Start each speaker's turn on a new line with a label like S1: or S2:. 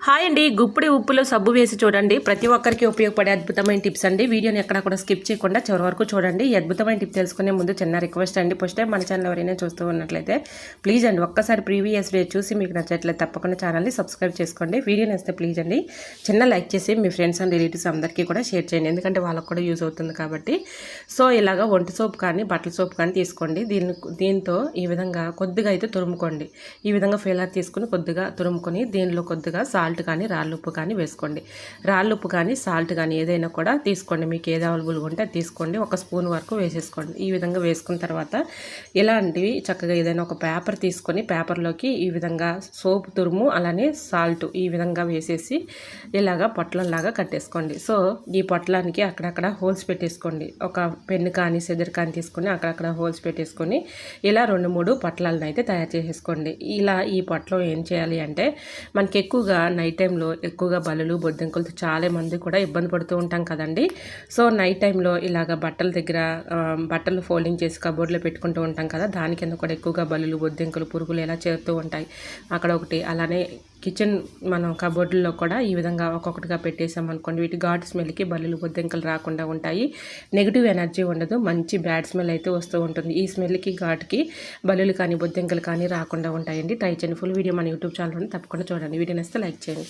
S1: Hi అండి, గుప్పిడి ఉప్పులో సబ్బు వేసి చూడండి. ప్రతి ఒక్కరికి ఉపయోగపడే అద్భుతమైన టిప్స్ అండి. వీడియోని ఎక్కడ కూడా స్కిప్ చేయకుండా చివరి వరకు చూడండి. ఈ అద్భుతమైన టిప్ తెలుసుకునే ముందు చిన్న రిక్వెస్ట్ అండి. ఫస్ట్ టైం మన ఛానల్ ఎవరైనా చూస్తూ ఉన్నట్లయితే ప్లీజ్ అండి ఒక్కసారి ప్రీవియస్ డే చూసి మీకు నచ్చట్లయితే తప్పకుండా ఛానల్ని సబ్స్క్రైబ్ చేసుకోండి. వీడియో నచ్చితే ప్లీజ్ అండి చిన్న లైక్ చేసి మీ ఫ్రెండ్స్ అండ్ రిలేటివ్స్ అందరికీ కూడా షేర్ చేయండి, ఎందుకంటే వాళ్ళకు కూడా యూజ్ అవుతుంది కాబట్టి. సో ఇలాగా ఒంటి సోప్ కానీ బట్టల సోప్ కానీ తీసుకోండి. దీంతో ఈ విధంగా కొద్దిగా అయితే తురుముకోండి. ఈ విధంగా ఫీలర్ తీసుకుని కొద్దిగా తురుముకొని దీనిలో కొద్దిగా సాల్ట్ కానీ రాళ్ళుప్పు కానీ వేసుకోండి. రాళ్ళుప్పు కానీ సాల్ట్ కానీ ఏదైనా కూడా తీసుకోండి, మీకు ఏది అవైలబుల్గా ఉంటే అది తీసుకోండి. ఒక స్పూన్ వరకు వేసేసుకోండి. ఈ విధంగా వేసుకున్న తర్వాత ఇలాంటివి చక్కగా ఏదైనా ఒక పేపర్ తీసుకొని పేపర్లోకి ఈ విధంగా సోపు తురుము అలానే సాల్ట్ ఈ విధంగా వేసేసి ఇలాగా పొట్లంలాగా కట్టేసుకోండి. సో ఈ పొట్లానికి అక్కడక్కడ హోల్స్ పెట్టేసుకోండి. ఒక పెన్ను కానీ సెదర్ కానీ తీసుకొని అక్కడక్కడ హోల్స్ పెట్టేసుకొని ఇలా 2-3 పొట్లాలను అయితే తయారు చేసేసుకోండి. ఇలా ఈ పొట్లం ఏం చేయాలి అంటే మనకి ఎక్కువగా నైట్ టైంలో ఎక్కువగా బల్లులు బొద్దింకలతో చాలా మంది కూడా ఇబ్బంది పడుతూ ఉంటాం కదండి. సో నైట్ టైంలో ఇలాగ బట్టల దగ్గర బట్టలు ఫోల్డింగ్ చేసి కబోర్డ్లో పెట్టుకుంటూ ఉంటాం కదా, దాని కింద కూడా ఎక్కువగా బల్లులు బొద్దింకలు పురుగులు ఇలా చేరుతూ ఉంటాయి. అక్కడ ఒకటి అలానే కిచెన్ మనం కబోర్డుల్లో కూడా ఈ విధంగా ఒక్కొక్కటిగా పెట్టేసామనుకోండి, వీటి ఘాటు స్మెల్కి బల్లులు బొద్దింకలు రాకుండా ఉంటాయి. నెగిటివ్ ఎనర్జీ ఉండదు, మంచి బ్యాడ్ స్మెల్ అయితే వస్తూ ఉంటుంది. ఈ స్మెల్కి ఘాటుకి బల్లులు కానీ బొద్దింకలు కానీ రాకుండా ఉంటాయండి. ట్రై చేయండి. ఫుల్ వీడియో మన యూట్యూబ్ ఛానల్లో తప్పకుండా చూడండి. వీడియో నచ్చితే లైక్ చేయండి.